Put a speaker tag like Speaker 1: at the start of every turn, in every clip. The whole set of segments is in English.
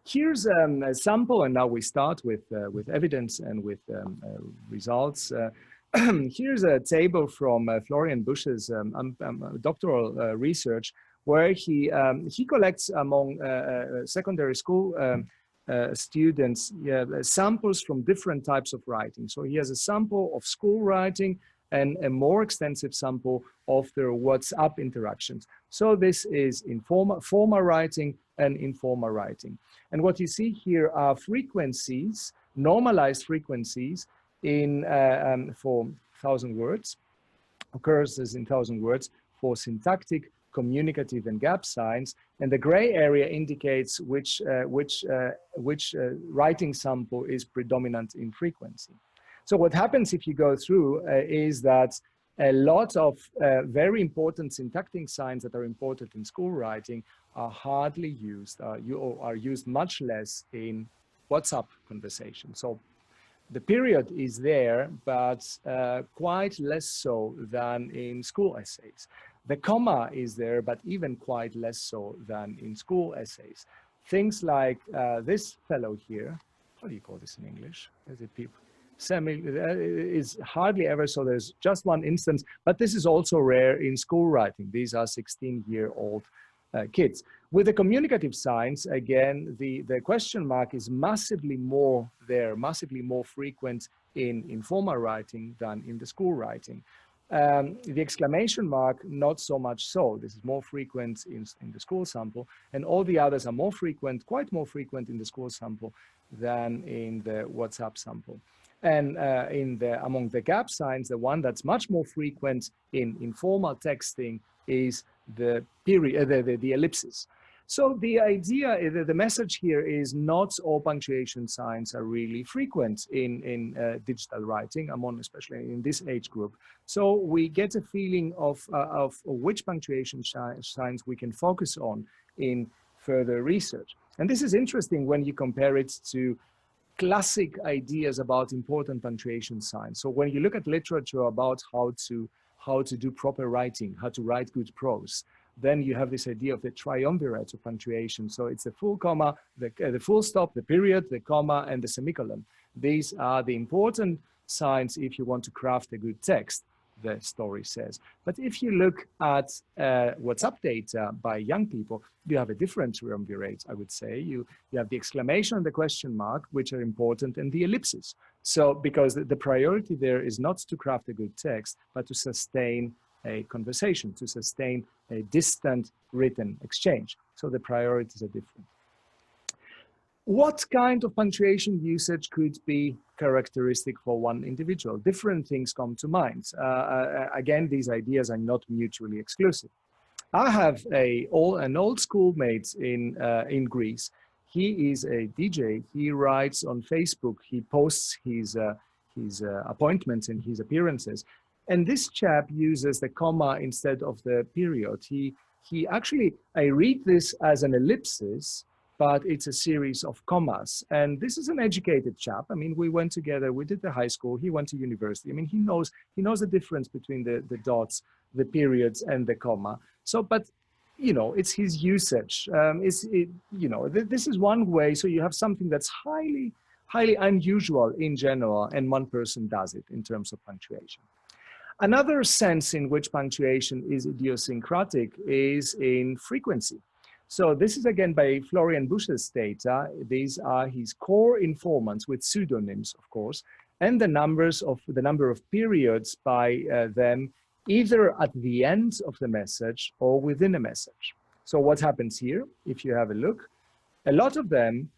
Speaker 1: Here's a sample, and now we start with evidence and with results. Here's a table from Florian Busch's doctoral research, where he collects among secondary school students samples from different types of writing. So he has a sample of school writing and a more extensive sample of their WhatsApp interactions. So this is formal writing and informal writing. And what you see here are frequencies, normalized frequencies in for 1,000 words, occurrences in 1,000 words for syntactic, communicative, and gap signs. And the gray area indicates which writing sample is predominant in frequency. So what happens if you go through is that a lot of very important syntactic signs that are important in school writing are hardly used, are used much less in WhatsApp conversation. So the period is there, but quite less so than in school essays. The comma is there, but even quite less so than in school essays. Things like this fellow here, how do you call this in English? Is it people? Is hardly ever, so there's just one instance, but this is also rare in school writing. These are 16-year-old kids. With the communicative signs, again, the question mark is massively more there, massively more frequent in informal writing than in the school writing. The exclamation mark, not so much so. This is more frequent in the school sample, and all the others are more frequent, quite more frequent in the school sample than in the WhatsApp sample. And among the gap signs, the one that's much more frequent in informal texting is the period, the ellipsis. So the idea, the message here is not all punctuation signs are really frequent in digital writing, especially in this age group. So we get a feeling of which punctuation signs we can focus on in further research. And this is interesting when you compare it to classic ideas about important punctuation signs. So when you look at literature about how to do proper writing, how to write good prose, then you have this idea of the triumvirate of punctuation. So it's the full comma, the full stop, the period, the comma, and the semicolon. These are the important signs if you want to craft a good text, the story says. But if you look at WhatsApp data by young people, you have a different triumvirate, I would say. You have the exclamation and the question mark, which are important, and the ellipsis. So because the priority there is not to craft a good text, but to sustain a conversation, to sustain a distant written exchange. So the priorities are different. What kind of punctuation usage could be characteristic for one individual? Different things come to mind. Again, these ideas are not mutually exclusive. I have an old schoolmate in Greece. He is a DJ. He writes on Facebook. He posts his appointments and his appearances. And this chap uses the comma instead of the period. He actually, I read this as an ellipsis, but it's a series of commas. And this is an educated chap. I mean, we went together, we did the high school, he went to university. I mean, he knows the difference between the dots, the periods, and the comma. So, but, you know, it's his usage. This is one way. So you have something that's highly unusual in general, and one person does it in terms of punctuation. Another sense in which punctuation is idiosyncratic is in frequency. So this is again by Florian Busch's data. These are his core informants with pseudonyms, of course, and the number of periods by them either at the end of the message or within a message. So what happens here, if you have a look, a lot of them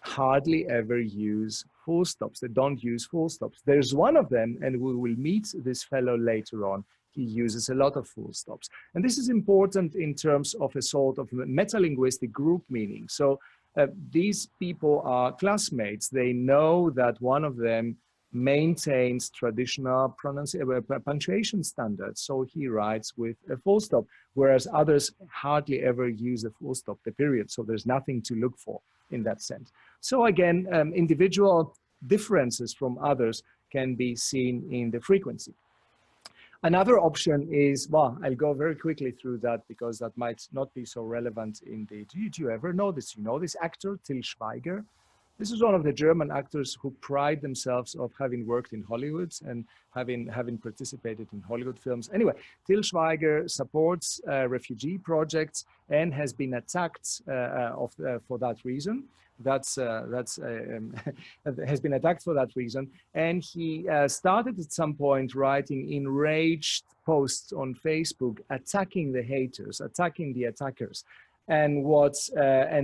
Speaker 1: hardly ever use full stops. They don't use full stops. There's one of them, and we will meet this fellow later on. He uses a lot of full stops. And this is important in terms of a sort of metalinguistic group meaning. So these people are classmates. They know that one of them maintains traditional punctuation standards. So he writes with a full stop, whereas others hardly ever use a full stop, the period. So there's nothing to look for in that sense. So again, individual differences from others can be seen in the frequency. Another option is, well, I'll go very quickly through that because that might not be so relevant indeed. Do you ever know this? You know this actor, Til Schweiger? This is one of the German actors who pride themselves of having worked in Hollywood and having participated in Hollywood films. Anyway, Til Schweiger supports refugee projects and has been attacked for that reason. Has been attacked for that reason, and he started at some point writing enraged posts on Facebook, attacking the haters, attacking the attackers, and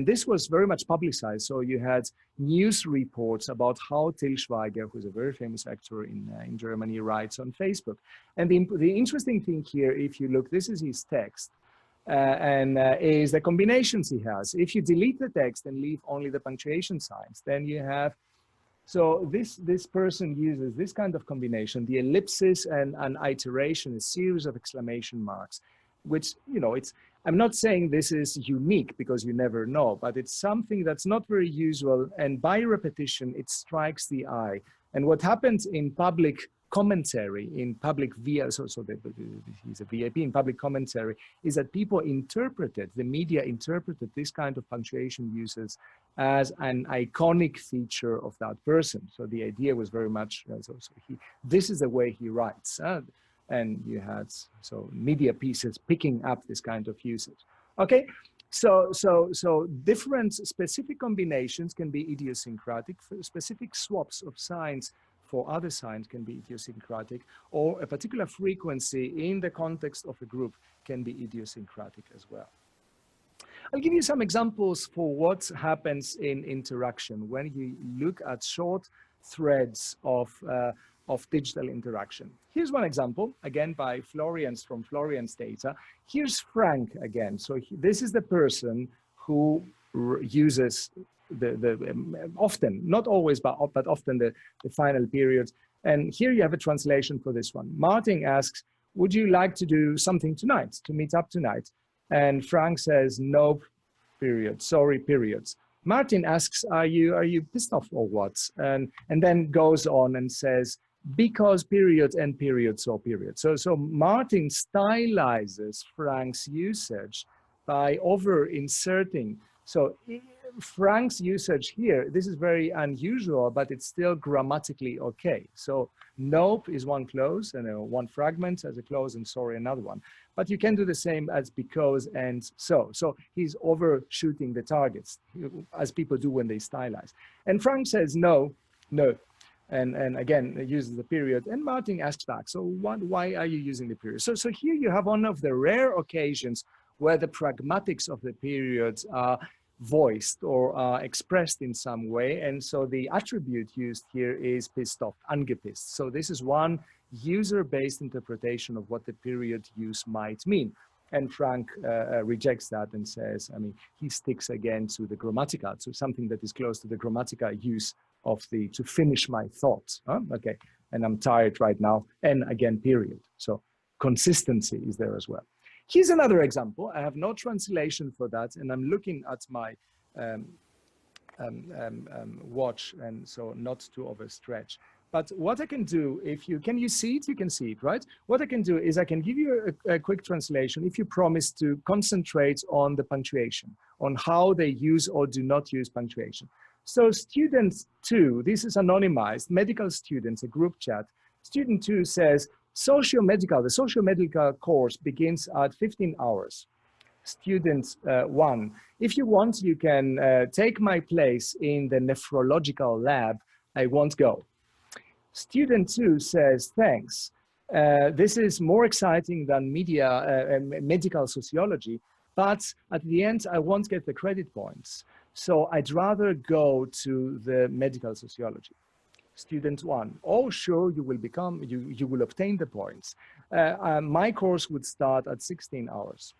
Speaker 1: this was very much publicized. So you had news reports about how Til Schweiger, who's a very famous actor in Germany, writes on Facebook. And the interesting thing here, if you look, this is his text. Is the combinations he has. If you delete the text and leave only the punctuation signs, then you have, so this person uses this kind of combination, the ellipsis and an iteration, a series of exclamation marks, which, you know, I'm not saying this is unique because you never know, but it's something that's not very usual, and by repetition, it strikes the eye. And what happens in public commentary, in public he's a VIP in public commentary, is that people interpreted, the media interpreted this kind of punctuation uses as an iconic feature of that person. So the idea was very much, this is the way he writes. And you had, so media pieces picking up this kind of usage. Okay, so different specific combinations can be idiosyncratic, specific swaps of signs for other signs can be idiosyncratic, or a particular frequency in the context of a group can be idiosyncratic as well. I'll give you some examples for what happens in interaction when you look at short threads of digital interaction. Here's one example, again by Florian's, from Florian's data. Here's Frank again. So this is the person who uses often, not always, but often the final periods. And here you have a translation for this one. Martin asks, would you like to do something tonight, to meet up tonight? And Frank says, no, period, sorry, periods. Martin asks, are you pissed off or what? And then goes on and says, because period and period, so period. So Martin stylizes Frank's usage by over inserting. So Frank's usage here, this is very unusual, but it's still grammatically okay. So nope is one clause and one fragment as a clause, and sorry another one. But you can do the same as because and so. So he's overshooting the targets, as people do when they stylize. And Frank says no, no. And again, it uses the period. And Martin asks back, so why are you using the period? So here you have one of the rare occasions where the pragmatics of the periods are voiced or expressed in some way. And so the attribute used here is pissed off, angepisst. So this is one user-based interpretation of what the period use might mean. And Frank rejects that and says, I mean, he sticks again to the grammatica, to something that is close to the grammatica use of the to finish my thoughts. Huh? Okay, and I'm tired right now. And again, period. So consistency is there as well. Here's another example. I have no translation for that, and I'm looking at my watch, and so not to overstretch. But what I can do, if you, can you see it? You can see it, right? What I can do is I can give you a quick translation if you promise to concentrate on the punctuation, on how they use or do not use punctuation. So student 2, this is anonymized, medical students, a group chat. Student 2 says, the socio-medical course begins at 15 hours. Student 1, if you want, you can take my place in the nephrological lab. I won't go. Student 2 says, thanks. This is more exciting than medical sociology, but at the end, I won't get the credit points. So I'd rather go to the medical sociology. Student 1, oh, sure, you will obtain the points. My course would start at 16 hours.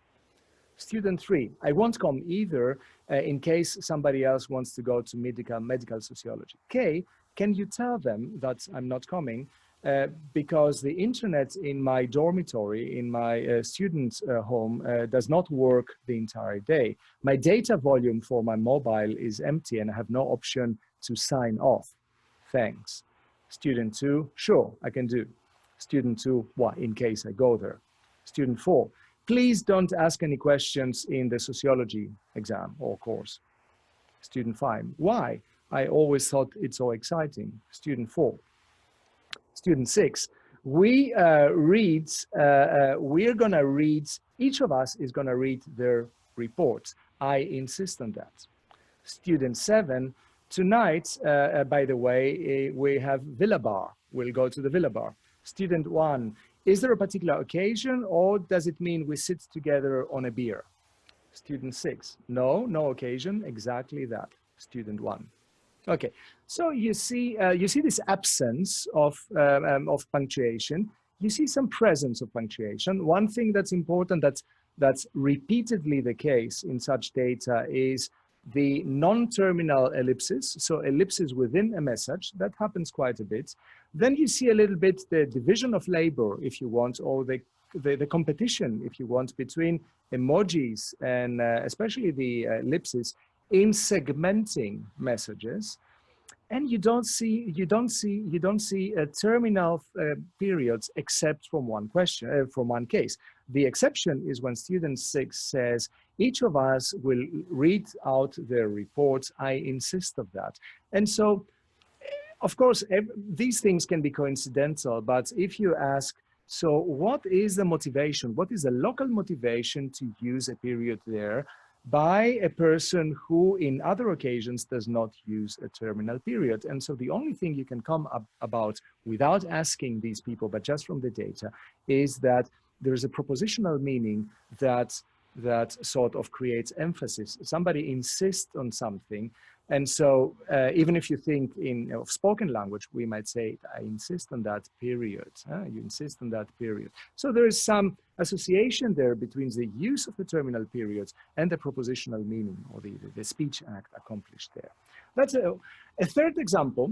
Speaker 1: Student 3, I won't come either in case somebody else wants to go to medical sociology. K, can you tell them that I'm not coming because the internet in my dormitory, in my student home, does not work the entire day. My data volume for my mobile is empty and I have no option to sign off. Thanks. Student 2, sure, I can do. Student 2, why, in case I go there. Student 4, please don't ask any questions in the sociology exam or course. Student 5, why? I always thought it's so exciting. Student 4. Student 6, we're gonna read, each of us is gonna read their report. I insist on that. Student 7, tonight, by the way, we have Villa Bar. We'll go to the Villa Bar. Student 1, is there a particular occasion or does it mean we sit together on a beer? Student 6, no, no occasion, exactly that. Student 1. Okay, so you see this absence of punctuation. You see some presence of punctuation. One thing that's important, that's repeatedly the case in such data, is the non-terminal ellipses, so ellipses within a message. That happens quite a bit. Then you see a little bit the division of labor, if you want, or the competition, if you want, between emojis and especially the ellipses in segmenting messages. And you don't see terminal periods except from one question, from one case. The exception is when student 6 says, each of us will read out their reports. I insist of that. And so, of course, these things can be coincidental, but if you ask, so what is the motivation? What is the local motivation to use a period there by a person who in other occasions does not use a terminal period? And so the only thing you can come up about without asking these people, but just from the data, is that there's a propositional meaning that sort of creates emphasis. Somebody insists on something. And so even if you think of spoken language, we might say, I insist on that period. You insist on that period. So there is some association there between the use of the terminal periods and the propositional meaning, or the speech act accomplished there. That's a third example.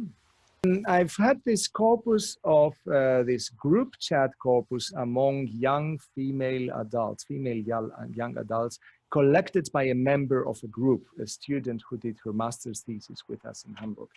Speaker 1: I've had this corpus of this group chat corpus among young female adults, young adults, collected by a member of a group, a student who did her master's thesis with us in Hamburg.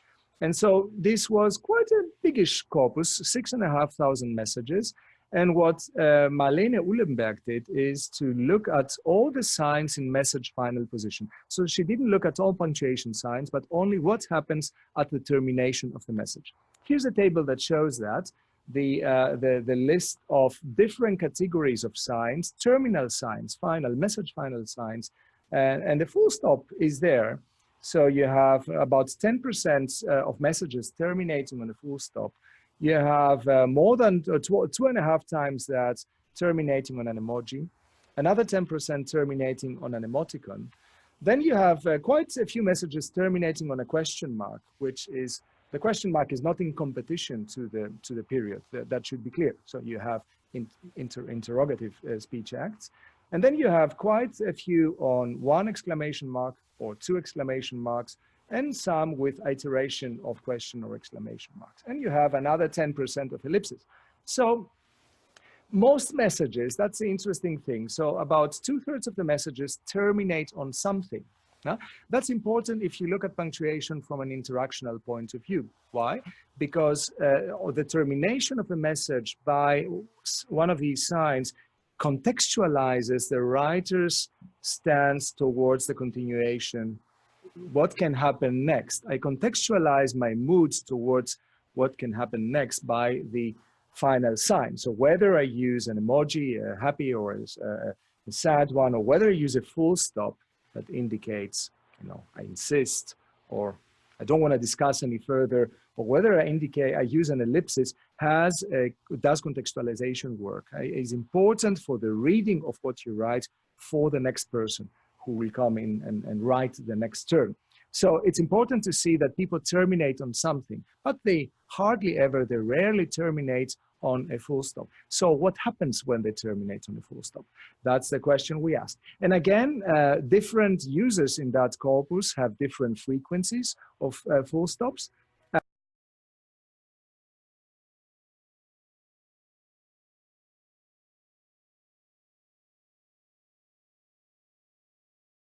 Speaker 1: And so this was quite a biggish corpus, 6,500 messages. And what Marlene Uhlenberg did is to look at all the signs in message final position. So she didn't look at all punctuation signs, but only what happens at the termination of the message. Here's a table that shows that. The list of different categories of signs, terminal signs, final, message final signs, and the full stop is there. So you have about 10% of messages terminating on a full stop. You have more than 2.5 times that terminating on an emoji, another 10% terminating on an emoticon. Then you have quite a few messages terminating on a question mark, which is, the question mark is not in competition to the period. That should be clear. So you have interrogative speech acts. And then you have quite a few on 1 exclamation mark or 2 exclamation marks, and some with iteration of question or exclamation marks. And you have another 10% of ellipses. So most messages, that's the interesting thing. So about 2/3 of the messages terminate on something. Now, that's important if you look at punctuation from an interactional point of view. Why? Because the termination of a message by one of these signs contextualizes the writer's stance towards the continuation. What can happen next? I contextualize my moods towards what can happen next by the final sign. So whether I use an emoji, a happy or a sad one, or whether I use a full stop that indicates, I insist, or I don't want to discuss any further, or whether I use an ellipsis, does contextualization work. It's important for the reading of what you write for the next person who will come in and write the next term. So it's important to see that people terminate on something, but they rarely terminate on a full stop. So what happens when they terminate on a full stop? That's the question we asked. And again, different users in that corpus have different frequencies of full stops.